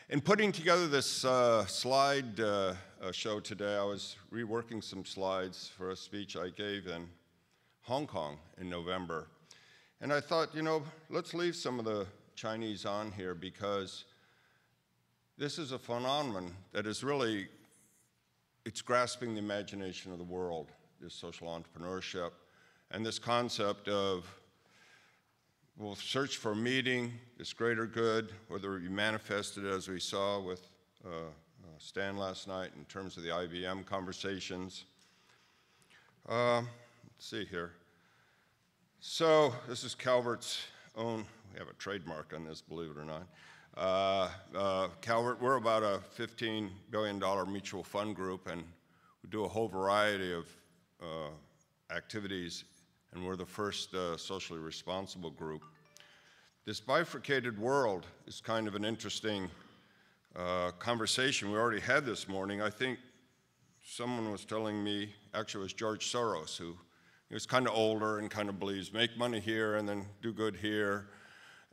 In putting together this slide show today, I was reworking some slides for a speech I gave in Hong Kong in November. And I thought, you know, let's leave some of the Chinese on here because this is a phenomenon that is really, it's grasping the imagination of the world, this social entrepreneurship, and this concept of we'll search for a meeting, this greater good, whether you manifest it as we saw with Stan last night in terms of the IBM conversations. Let's see here. So this is Calvert's own, we have a trademark on this, believe it or not. Calvert, we're about a $15 billion mutual fund group, and we do a whole variety of activities, and we're the first socially responsible group. This bifurcated world is kind of an interesting conversation we already had this morning. I think someone was telling me, actually it was George Soros, who he was kind of older and kind of believes make money here and then do good here.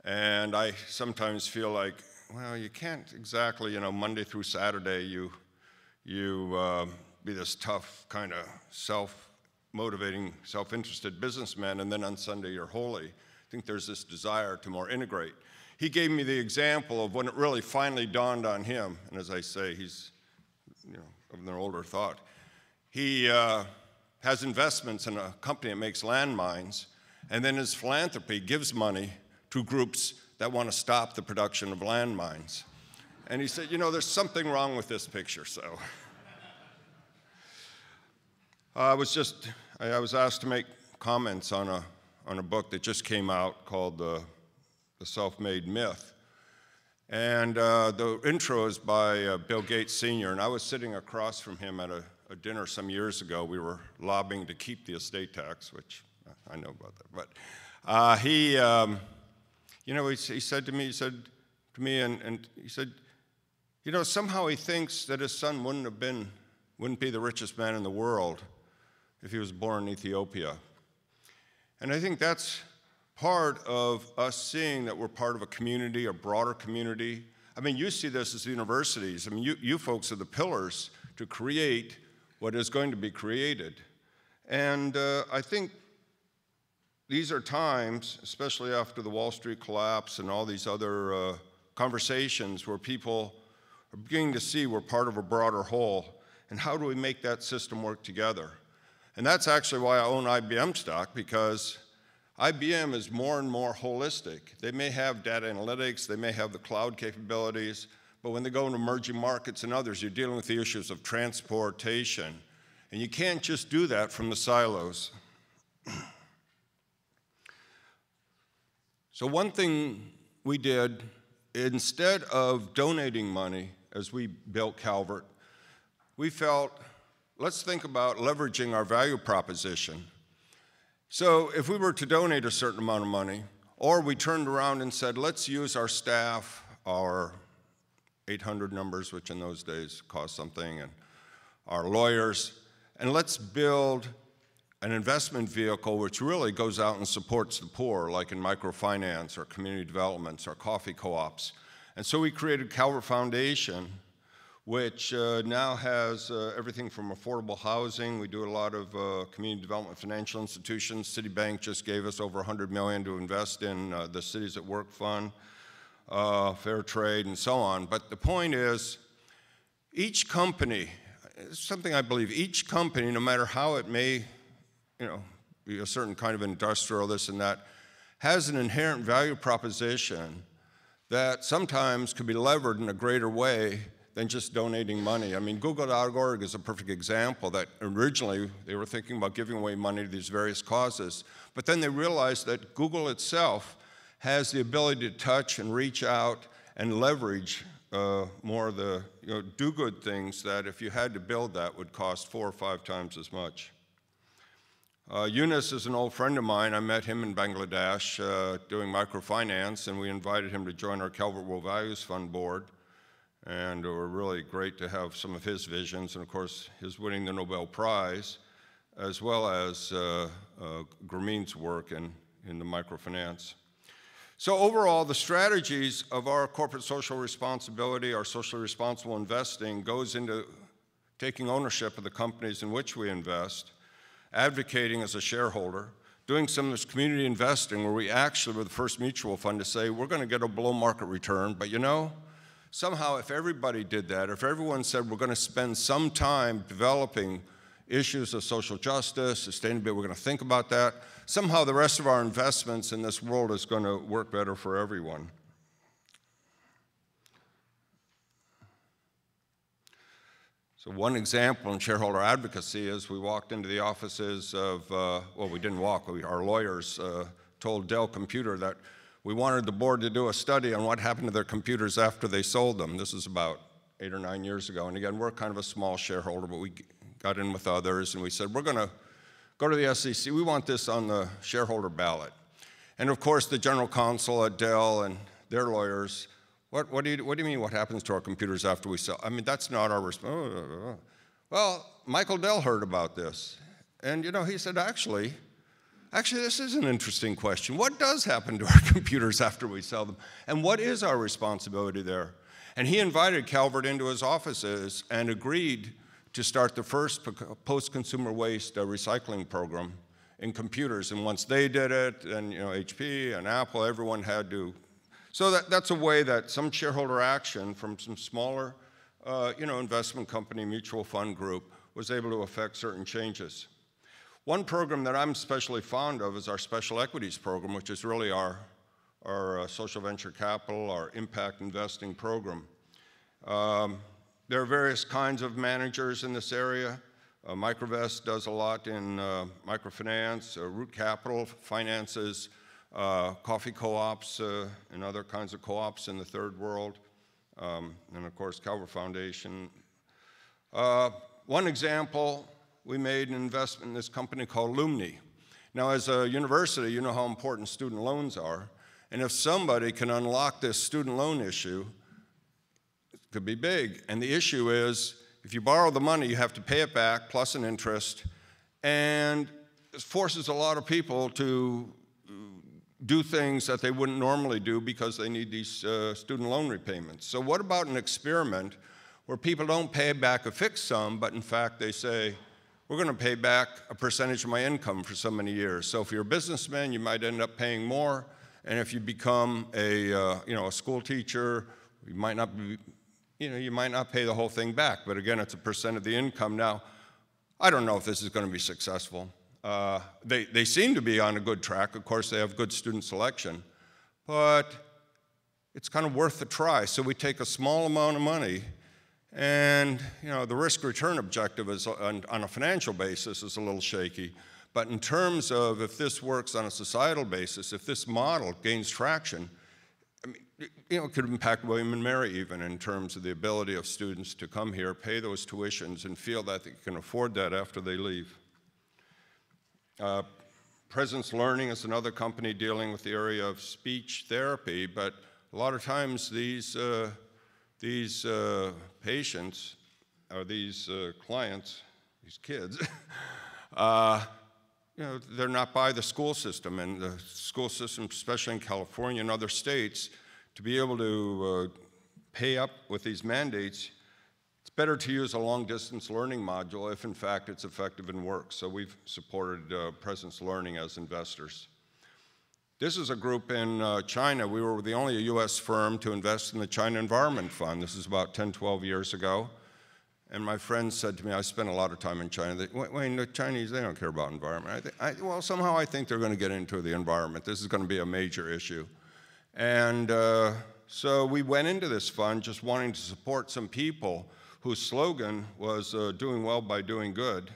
And I sometimes feel like, well, you can't exactly, you know, Monday through Saturday you be this tough kind of self-motivating, self-interested businessman, and then on Sunday you're holy. I think there's this desire to more integrate. He gave me the example of when it really finally dawned on him, and as I say, he's, you know, of an older thought. He has investments in a company that makes landmines, and then his philanthropy gives money to groups that want to stop the production of landmines. And he said, you know, there's something wrong with this picture, so. I was asked to make comments on a book that just came out called The Self-Made Myth. And the intro is by Bill Gates Sr., and I was sitting across from him at a dinner some years ago. We were lobbying to keep the estate tax, which I know about that. But you know, he said to me, and he said, you know, somehow he thinks that his son wouldn't be the richest man in the world if he was born in Ethiopia. And I think that's part of us seeing that we're part of a community, a broader community. I mean, you see this as universities. I mean, you folks are the pillars to create what is going to be created. And I think these are times, especially after the Wall Street collapse and all these other conversations where people are beginning to see we're part of a broader whole, and how do we make that system work together? And that's actually why I own IBM stock, because IBM is more and more holistic. They may have data analytics, they may have the cloud capabilities, but when they go into emerging markets and others, you're dealing with the issues of transportation. And you can't just do that from the silos. So one thing we did, instead of donating money as we built Calvert, we felt, let's think about leveraging our value proposition. So if we were to donate a certain amount of money, or we turned around and said, let's use our staff, our 800 numbers, which in those days cost something, and our lawyers, and let's build an investment vehicle which really goes out and supports the poor, like in microfinance or community developments or coffee co-ops. And so we created Calvert Foundation, which now has everything from affordable housing. We do a lot of community development financial institutions. Citibank just gave us over $100 million to invest in the Cities at Work Fund, fair trade, and so on. But the point is, each company, something I believe, each company, no matter how it may, you know, be a certain kind of industrial, this and that, has an inherent value proposition that sometimes could be levered in a greater way than just donating money. I mean, Google.org is a perfect example that originally they were thinking about giving away money to these various causes, but then they realized that Google itself has the ability to touch and reach out and leverage more of the, you know, do good things that if you had to build that would cost 4 or 5 times as much. Yunus is an old friend of mine. I met him in Bangladesh doing microfinance, and we invited him to join our Calvert World Values Fund board. And it was really great to have some of his visions, and of course, his winning the Nobel Prize, as well as Grameen's work in the microfinance. So overall, the strategies of our corporate social responsibility, our socially responsible investing, goes into taking ownership of the companies in which we invest, advocating as a shareholder, doing some of this community investing where we actually were the first mutual fund to say, we're going to get a below market return, but you know, somehow if everybody did that, if everyone said we're going to spend some time developing issues of social justice, sustainability, we're going to think about that, somehow the rest of our investments in this world is going to work better for everyone. So one example in shareholder advocacy is we walked into the offices of, well, we didn't walk, our lawyers told Dell Computer that we wanted the board to do a study on what happened to their computers after they sold them. This is about 8 or 9 years ago. And again, we're kind of a small shareholder, but we got in with others, and we said, we're going to go to the SEC. We want this on the shareholder ballot. And of course, the general counsel at Dell and their lawyers, what do you mean what happens to our computers after we sell? I mean, that's not our responsibility. Well, Michael Dell heard about this. And, you know, he said, actually, this is an interesting question. What does happen to our computers after we sell them? And what is our responsibility there? And he invited Calvert into his offices and agreed to start the first post-consumer waste recycling program in computers. And once they did it, and you know, HP and Apple, everyone had to. So that's a way that some shareholder action from some smaller investment company, mutual fund group was able to affect certain changes. One program that I'm especially fond of is our special equities program, which is really our social venture capital, our impact investing program. There are various kinds of managers in this area. Microvest does a lot in microfinance. Root Capital finances coffee co-ops and other kinds of co-ops in the third world. And of course, Calvert Foundation. One example, we made an investment in this company called Lumni. Now, as a university, you know how important student loans are. And if somebody can unlock this student loan issue, could be big. And the issue is, if you borrow the money, you have to pay it back plus an interest, and it forces a lot of people to do things that they wouldn't normally do because they need these student loan repayments. So what about an experiment where people don't pay back a fixed sum, but in fact they say, we're going to pay back a percentage of my income for so many years. So if you're a businessman, you might end up paying more, and if you become a school teacher, you might not be, you might not pay the whole thing back, but again, it's a percent of the income. Now, I don't know if this is going to be successful. They seem to be on a good track. Of course, they have good student selection, but it's kind of worth a try. So we take a small amount of money, and the risk-return objective is on a financial basis is a little shaky. But in terms of if this works on a societal basis, if this model gains traction, I mean, it could impact William and Mary even in terms of the ability of students to come here, pay those tuitions, and feel that they can afford that after they leave. Presence Learning is another company dealing with the area of speech therapy, but a lot of times these patients, or these clients, these kids, they're not by the school system, and the school system, especially in California and other states, to be able to pay up with these mandates, it's better to use a long-distance learning module if, in fact, it's effective and works. So we've supported Presence Learning as investors. This is a group in China. We were the only U.S. firm to invest in the China Environment Fund. This is about 10, 12 years ago. And my friend said to me, I spent a lot of time in China. Wayne, the Chinese, they don't care about environment. Well, somehow I think they're going to get into the environment. This is going to be a major issue. And so we went into this fund just wanting to support some people whose slogan was doing well by doing good.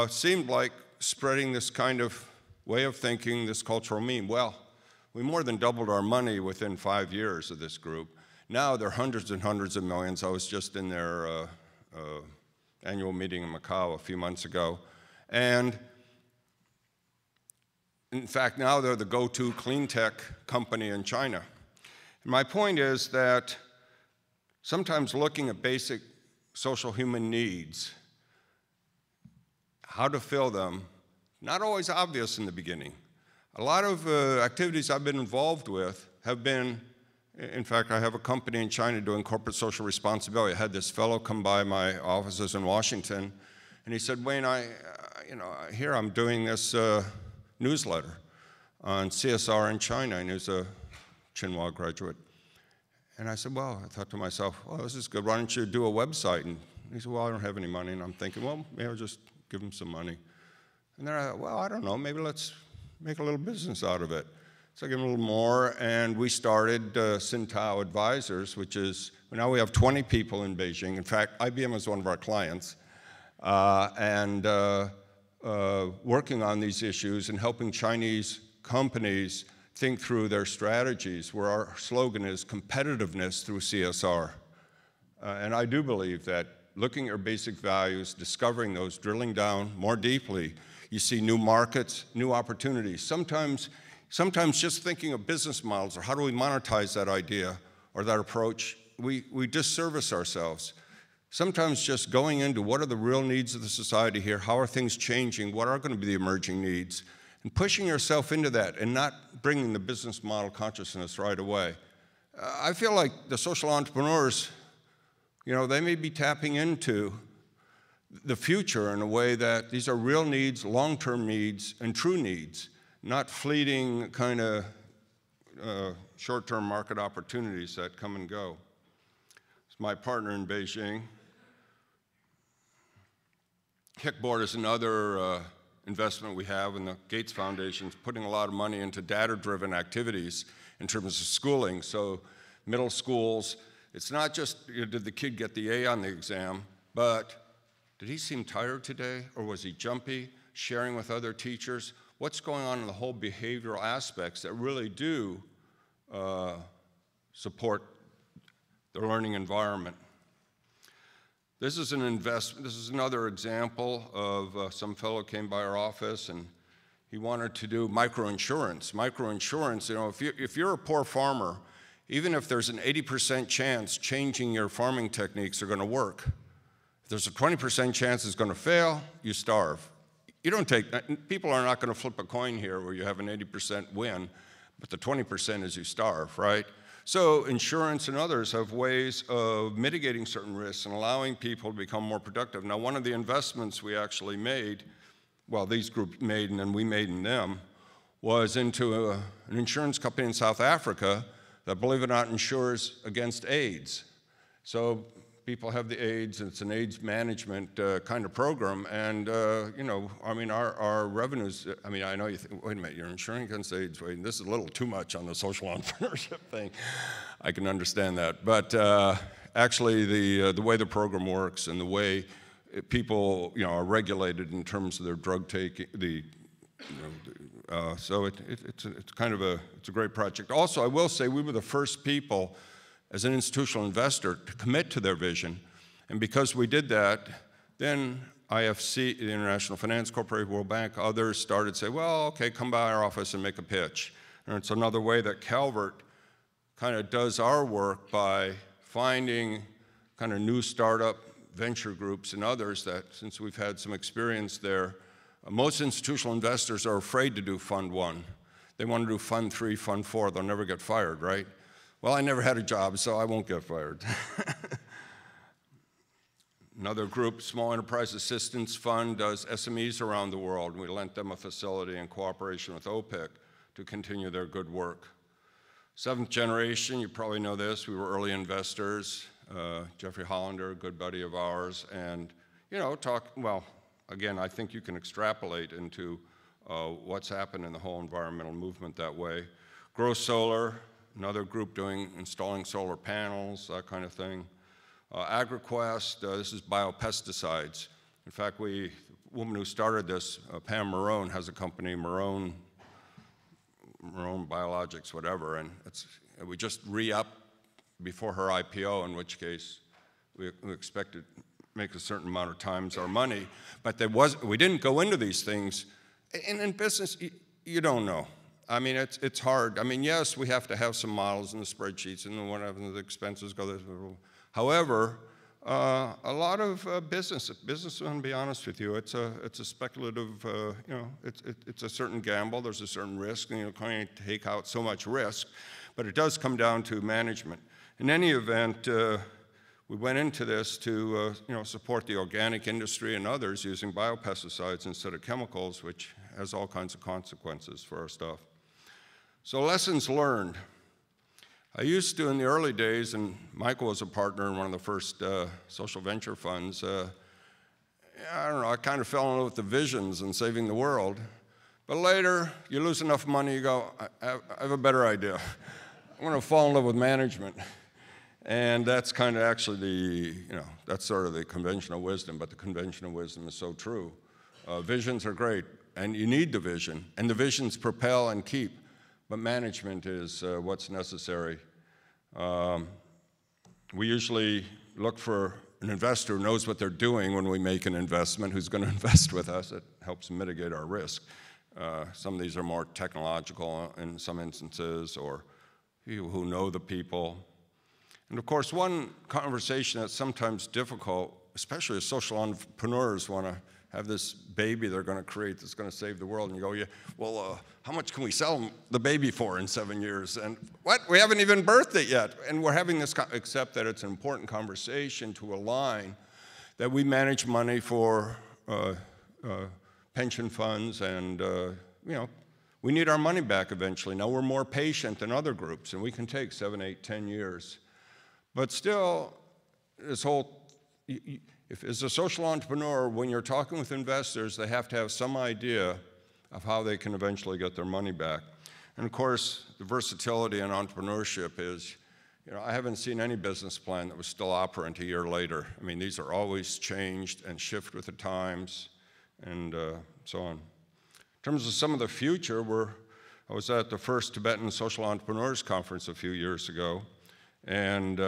Seemed like spreading this kind of way of thinking, this cultural meme. Well, we more than doubled our money within 5 years of this group. Now they're hundreds and hundreds of millions. I was just in their annual meeting in Macau a few months ago. And in fact, now they're the go-to clean tech company in China. And my point is that sometimes looking at basic social human needs, how to fill them, not always obvious in the beginning. A lot of activities I've been involved with have been, in fact, I have a company in China doing corporate social responsibility. I had this fellow come by my offices in Washington, and he said, Wayne, here I'm doing this newsletter on CSR in China, and he was a Tsinghua graduate. And I said, well, I thought to myself, well, this is good. Why don't you do a website? And he said, well, I don't have any money. And I'm thinking, well, maybe I'll just give him some money. And then I thought, well, I don't know, maybe let's make a little business out of it. So I gave him a little more, and we started Sintao Advisors, which is, now we have 20 people in Beijing. In fact, IBM is one of our clients, working on these issues and helping Chinese companies think through their strategies, where our slogan is competitiveness through CSR. And I do believe that looking at your basic values, discovering those, drilling down more deeply, you see new markets, new opportunities. Sometimes just thinking of business models or how do we monetize that idea or that approach, we disservice ourselves. Sometimes just going into what are the real needs of the society here, how are things changing, what are going to be the emerging needs, and pushing yourself into that and not bringing the business model consciousness right away. I feel like the social entrepreneurs, they may be tapping into the future in a way that these are real needs, long-term needs, and true needs, not fleeting kind of short-term market opportunities that come and go. It's my partner in Beijing. Kickboard is another investment we have, and the Gates Foundation is putting a lot of money into data-driven activities in terms of schooling. So middle schools, it's not just did the kid get the A on the exam, but did he seem tired today, or was he jumpy, sharing with other teachers? What's going on in the whole behavioral aspects that really do support the learning environment? This is an investment. This is another example of some fellow came by our office, and he wanted to do microinsurance. Microinsurance, if you're a poor farmer, even if there's an 80% chance changing your farming techniques are going to work, if there's a 20% chance it's going to fail, you starve. People are not going to flip a coin here where you have an 80% win, but the 20% is you starve, right? So insurance and others have ways of mitigating certain risks and allowing people to become more productive. Now, one of the investments we actually made, well, these groups made and then we made in them, was into an insurance company in South Africa that, believe it or not, insures against AIDS. So people have the AIDS, and it's an AIDS management kind of program, and our revenues, I know you think, wait a minute, you're insuring against AIDS, wait, this is a little too much on the social entrepreneurship thing. I can understand that, but actually the way the program works and the way people are regulated in terms of their drug taking, so it's a great project. Also, I will say we were the first people as an institutional investor to commit to their vision. And because we did that, then IFC, the International Finance Corporation, World Bank, others started to say, well, okay, come by our office and make a pitch. And it's another way that Calvert kind of does our work by finding kind of new startup venture groups and others that, since we've had some experience there, most institutional investors are afraid to do Fund 1. They want to do Fund 3, Fund 4, they'll never get fired, right? Well, I never had a job, so I won't get fired. Another group, Small Enterprise Assistance Fund, does SMEs around the world. We lent them a facility in cooperation with OPIC to continue their good work. Seventh Generation, you probably know this, we were early investors. Jeffrey Hollander, a good buddy of ours, and again, I think you can extrapolate into what's happened in the whole environmental movement that way. Grow Solar, another group installing solar panels, that kind of thing. AgriQuest, this is biopesticides. In fact, the woman who started this, Pam Marone, has a company, Marone Biologics, whatever, and we just re-upped before her IPO, in which case we expect to make a certain amount of times our money. But we didn't go into these things. And in business, you don't know. It's hard. Yes, we have to have some models in the spreadsheets and whatever the expenses go. However, a lot of business, I'm going to be honest with you, it's a speculative, it's a certain gamble, there's a certain risk, and you can't take out so much risk, but it does come down to management. In any event, we went into this to support the organic industry and others using biopesticides instead of chemicals, which has all kinds of consequences for our stuff. So lessons learned. I used to, in the early days, and Michael was a partner in one of the first social venture funds, I don't know, I kind of fell in love with the visions and saving the world. But later, you lose enough money, you go, I have a better idea. I want to fall in love with management. And that's kind of actually that's sort of the conventional wisdom, but the conventional wisdom is so true. Visions are great, and you need the vision, and the visions propel and keep. But management is what's necessary. We usually look for an investor who knows what they're doing when we make an investment, who's going to invest with us. It helps mitigate our risk. Some of these are more technological in some instances, or people who know the people. And of course, one conversation that's sometimes difficult, especially as social entrepreneurs want to have this baby they're going to create that's going to save the world, and you go, yeah, well, how much can we sell the baby for in 7 years? And what? We haven't even birthed it yet. And we're having this, except that it's an important conversation to align that we manage money for pension funds, and we need our money back eventually. Now we're more patient than other groups, and we can take 7, 8, 10 years. But still, this whole, if as a social entrepreneur, when you're talking with investors, they have to have some idea of how they can eventually get their money back. And of course, the versatility in entrepreneurship is, I haven't seen any business plan that was still operant a year later. I mean, these are always changed and shift with the times, and so on. In terms of some of the future, I was at the first Tibetan Social Entrepreneurs Conference a few years ago, and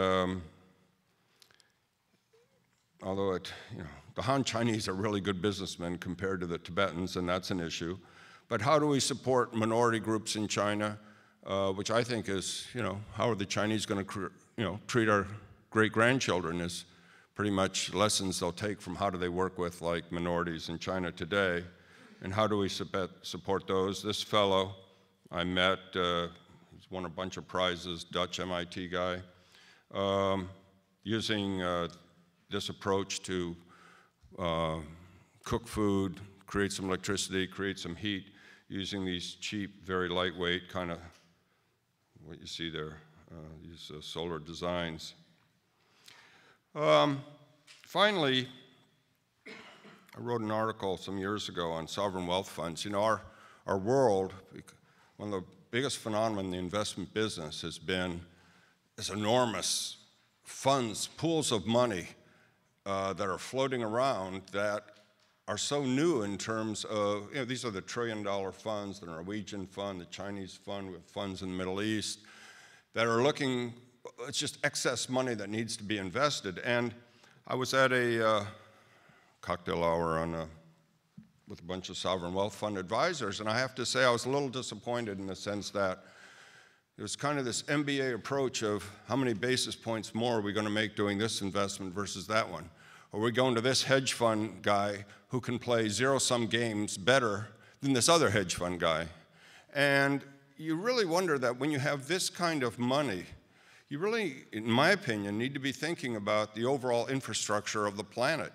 although the Han Chinese are really good businessmen compared to the Tibetans, and that's an issue. But how do we support minority groups in China, which I think is, how are the Chinese going to, treat our great-grandchildren is pretty much lessons they'll take from how do they work with, like, minorities in China today, and how do we support those. This fellow I met, he's won a bunch of prizes, Dutch MIT guy, using this approach to cook food, create some electricity, create some heat, using these cheap, very lightweight kind of, what you see there, these solar designs. Finally, I wrote an article some years ago on sovereign wealth funds. Our world, one of the biggest phenomena in the investment business has been this enormous funds, pools of money that are floating around that are so new in terms of, these are the $1 trillion funds, the Norwegian fund, the Chinese fund, with funds in the Middle East, that are looking, it's just excess money that needs to be invested. And I was at a cocktail hour with a bunch of sovereign wealth fund advisors, and I have to say I was a little disappointed in the sense that it was kind of this MBA approach of how many basis points more are we going to make doing this investment versus that one? Or are we going to this hedge fund guy who can play zero-sum games better than this other hedge fund guy? And you really wonder that when you have this kind of money, you really, in my opinion, need to be thinking about the overall infrastructure of the planet.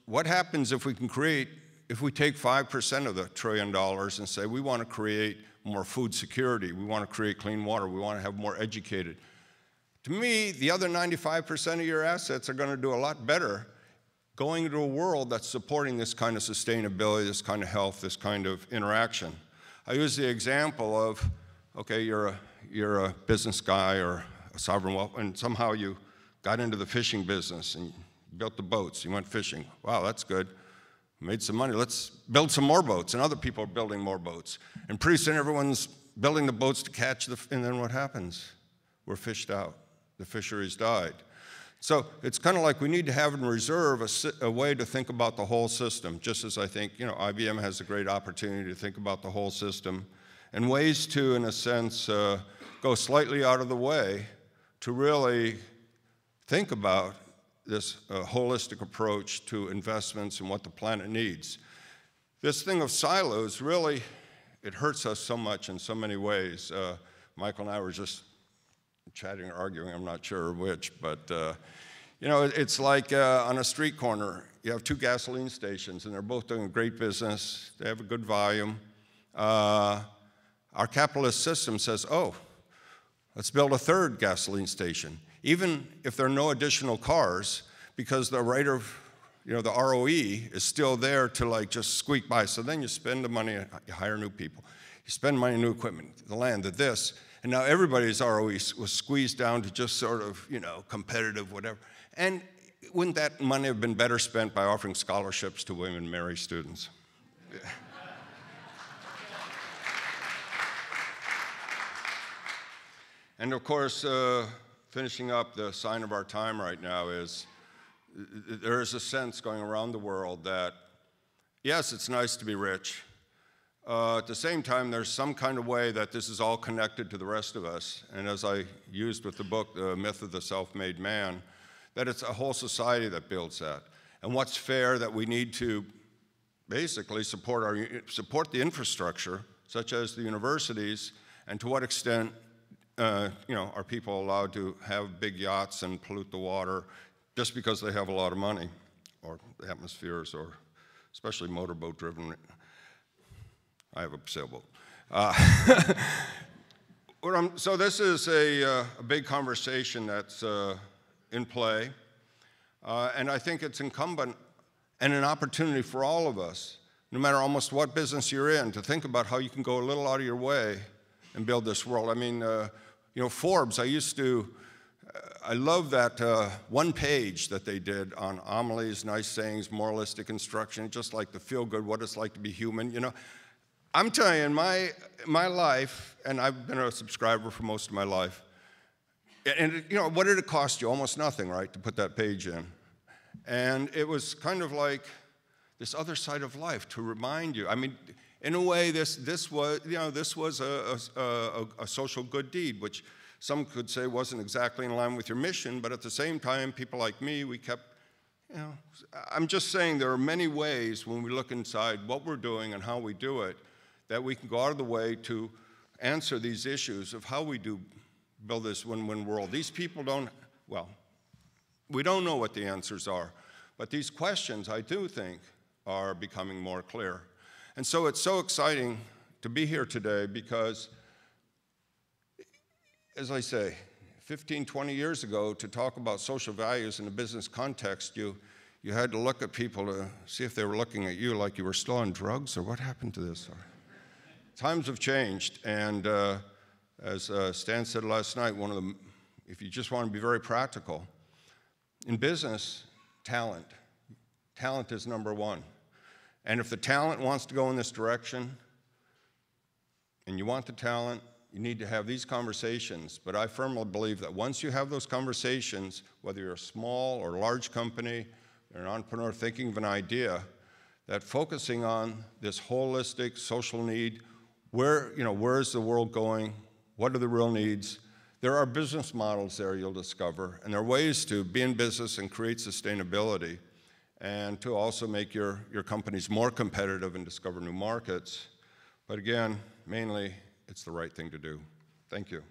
What happens if we take 5% of the $1 trillion and say we want to create more food security, we want to create clean water, we want to have more educated. To me, the other 95% of your assets are going to do a lot better going into a world that's supporting this kind of sustainability, this kind of health, this kind of interaction. I use the example of, okay, you're a business guy or a sovereign wealth, and somehow you got into the fishing business and built the boats, you went fishing. Wow, that's good. Made some money, let's build some more boats, and other people are building more boats. And pretty soon everyone's building the boats to catch and then what happens? We're fished out. The fisheries died. So it's kind of like we need to have in reserve a way to think about the whole system, just as I think, IBM has a great opportunity to think about the whole system, and ways to, in a sense, go slightly out of the way to really think about this holistic approach to investments and what the planet needs. This thing of silos really, it hurts us so much in so many ways. Michael and I were just chatting or arguing, I'm not sure which, but you know, it's like on a street corner, you have two gasoline stations and they're both doing a great business, they have a good volume. Our capitalist system says, oh, let's build a third gasoline station, even if there are no additional cars, because the rate of, you know, the ROE is still there to like just squeak by. So then you spend the money, you hire new people, you spend money on new equipment, the land, the this, and now everybody's ROE was squeezed down to just sort of, you know, competitive, whatever. And wouldn't that money have been better spent by offering scholarships to William and Mary students? And of course, finishing up, the sign of our time right now is there is a sense going around the world that, yes, it's nice to be rich. At the same time, there's some kind of way that this is all connected to the rest of us. And as I used with the book, The Myth of the Self-Made Man, that it's a whole society that builds that. And what's fair, that we need to basically support the infrastructure, such as the universities, and to what extent you know, are people allowed to have big yachts and pollute the water just because they have a lot of money, or the atmospheres, or especially motorboat driven. I have a sailboat. So this is a big conversation that's in play, and I think it's incumbent and an opportunity for all of us, no matter almost what business you're in, to think about how you can go a little out of your way and build this world. I mean, you know, Forbes, I love that one page that they did on homilies, nice sayings, moralistic instruction, just like the feel good, what it's like to be human. You know, I'm telling you, in my life, and I've been a subscriber for most of my life, and you know, what did it cost you? Almost nothing, right, to put that page in. And it was kind of like this other side of life to remind you. I mean, in a way, this was, you know, this was a social good deed, which some could say wasn't exactly in line with your mission, but at the same time, people like me, we kept, you know, I'm just saying there are many ways when we look inside what we're doing and how we do it, that we can go out of the way to answer these issues of how we do build this win-win world. These people don't, well, we don't know what the answers are, but these questions, I do think, are becoming more clear. And so it's so exciting to be here today because, as I say, 15, 20 years ago, to talk about social values in a business context, you had to look at people to see if they were looking at you like you were still on drugs or what happened to this. Times have changed, and as Stan said last night, if you just want to be very practical, in business, talent is number one. And if the talent wants to go in this direction, and you want the talent, you need to have these conversations. But I firmly believe that once you have those conversations, whether you're a small or large company, or an entrepreneur thinking of an idea, that focusing on this holistic social need, where is the world going? What are the real needs? There are business models there you'll discover, and there are ways to be in business and create sustainability, and to also make your companies more competitive and discover new markets. But again, mainly, it's the right thing to do. Thank you.